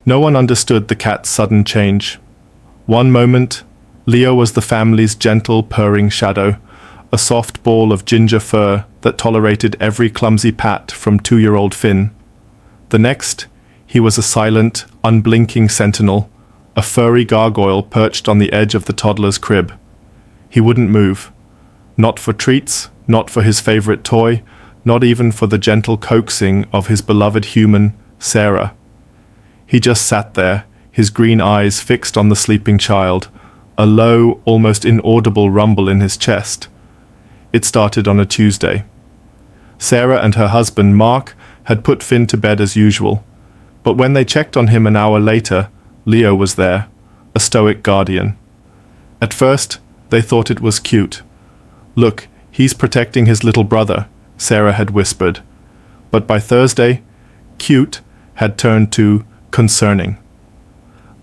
No one understood the cat's sudden change. One moment, Leo was the family's gentle, purring shadow, a soft ball of ginger fur that tolerated every clumsy pat from 2-year-old Finn. The next, he was a silent, unblinking sentinel, a furry gargoyle perched on the edge of the toddler's crib. He wouldn't move. Not for treats, not for his favorite toy, not even for the gentle coaxing of his beloved human, Sarah. He just sat there, his green eyes fixed on the sleeping child, a low, almost inaudible rumble in his chest. It started on a Tuesday. Sarah and her husband, Mark, had put Finn to bed as usual, but when they checked on him an hour later, Leo was there, a stoic guardian. At first, they thought it was cute. "Look, he's protecting his little brother," Sarah had whispered. But by Thursday, cute had turned to concerning.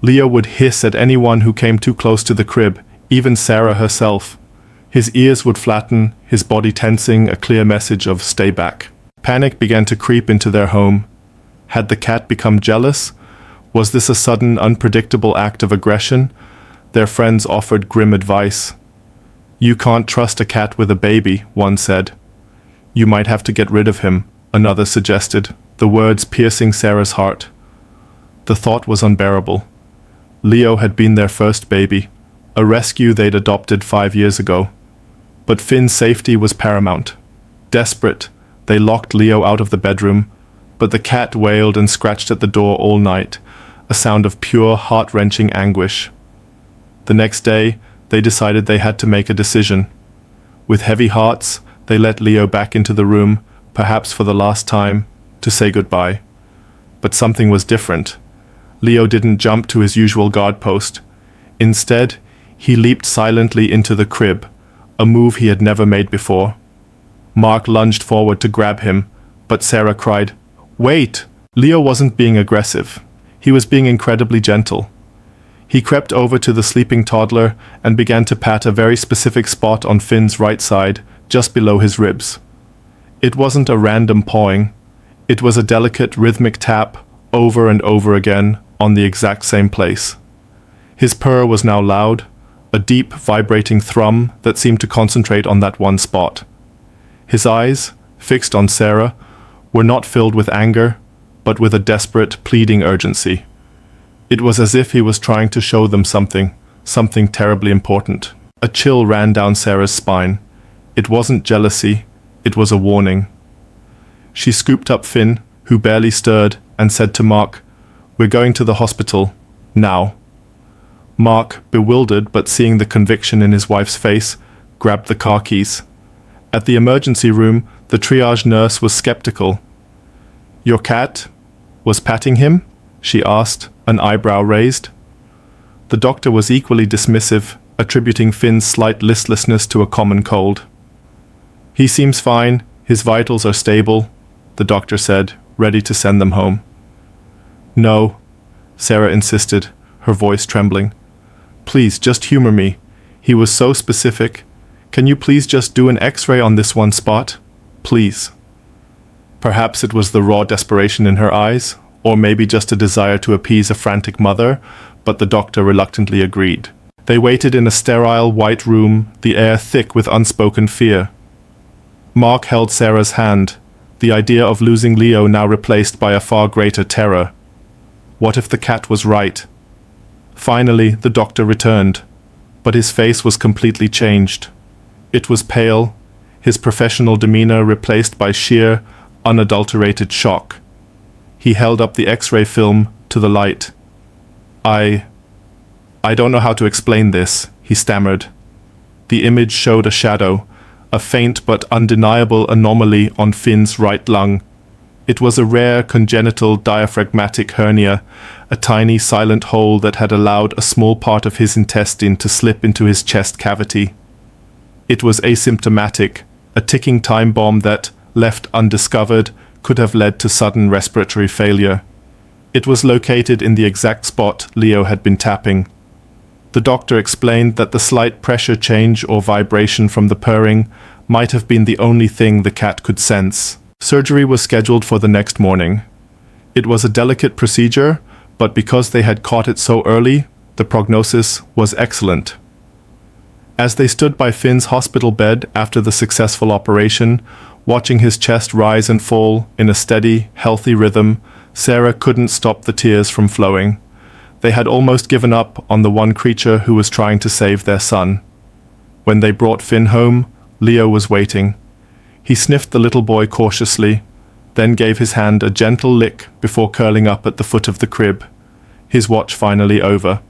Leo would hiss at anyone who came too close to the crib, even Sarah herself. His ears would flatten, his body tensing, a clear message of "stay back." Panic began to creep into their home. Had the cat become jealous? Was this a sudden, unpredictable act of aggression? Their friends offered grim advice. "You can't trust a cat with a baby," one said. "You might have to get rid of him," another suggested, the words piercing Sarah's heart. The thought was unbearable. Leo had been their first baby, a rescue they'd adopted 5 years ago. But Finn's safety was paramount. Desperate, they locked Leo out of the bedroom, but the cat wailed and scratched at the door all night, a sound of pure, heart-wrenching anguish. The next day, they decided they had to make a decision. With heavy hearts, they let Leo back into the room, perhaps for the last time, to say goodbye. But something was different. Leo didn't jump to his usual guard post. Instead, he leaped silently into the crib, a move he had never made before. Mark lunged forward to grab him, but Sarah cried, "Wait!" Leo wasn't being aggressive. He was being incredibly gentle. He crept over to the sleeping toddler and began to pat a very specific spot on Finn's right side, just below his ribs. It wasn't a random pawing. It was a delicate, rhythmic tap, over and over again, on the exact same place. His purr was now loud, a deep, vibrating thrum that seemed to concentrate on that one spot. His eyes, fixed on Sarah, were not filled with anger, but with a desperate, pleading urgency. It was as if he was trying to show them something terribly important. A chill ran down Sarah's spine. It wasn't jealousy, it was a warning. She scooped up Finn, who barely stirred, and said to Mark, "We're going to the hospital, now." Mark, bewildered but seeing the conviction in his wife's face, grabbed the car keys. At the emergency room, the triage nurse was skeptical. "Your cat was patting him?" she asked, an eyebrow raised. The doctor was equally dismissive, attributing Finn's slight listlessness to a common cold. "He seems fine, his vitals are stable," the doctor said, ready to send them home. "No," Sarah insisted, her voice trembling. "Please, just humor me. He was so specific. Can you please just do an X-ray on this one spot? Please." Perhaps it was the raw desperation in her eyes, or maybe just a desire to appease a frantic mother, but the doctor reluctantly agreed. They waited in a sterile, white room, the air thick with unspoken fear. Mark held Sarah's hand, the idea of losing Leo now replaced by a far greater terror. What if the cat was right? Finally, the doctor returned, but his face was completely changed. It was pale, his professional demeanor replaced by sheer, unadulterated shock. He held up the X-ray film to the light. I don't know how to explain this," he stammered. The image showed a shadow, a faint but undeniable anomaly on Finn's right lung. It was a rare congenital diaphragmatic hernia, a tiny silent hole that had allowed a small part of his intestine to slip into his chest cavity. It was asymptomatic, a ticking time bomb that, left undiscovered, could have led to sudden respiratory failure. It was located in the exact spot Leo had been tapping. The doctor explained that the slight pressure change or vibration from the purring might have been the only thing the cat could sense. Surgery was scheduled for the next morning. It was a delicate procedure, but because they had caught it so early, the prognosis was excellent. As they stood by Finn's hospital bed after the successful operation, watching his chest rise and fall in a steady, healthy rhythm, Sarah couldn't stop the tears from flowing. They had almost given up on the one creature who was trying to save their son. When they brought Finn home, Leo was waiting. He sniffed the little boy cautiously, then gave his hand a gentle lick before curling up at the foot of the crib, his watch finally over.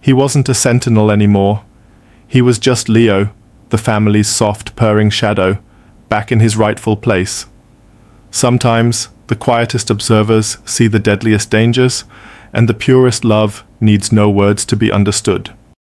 He wasn't a sentinel anymore. He was just Leo, the family's soft, purring shadow, back in his rightful place. Sometimes, the quietest observers see the deadliest dangers, and the purest love needs no words to be understood.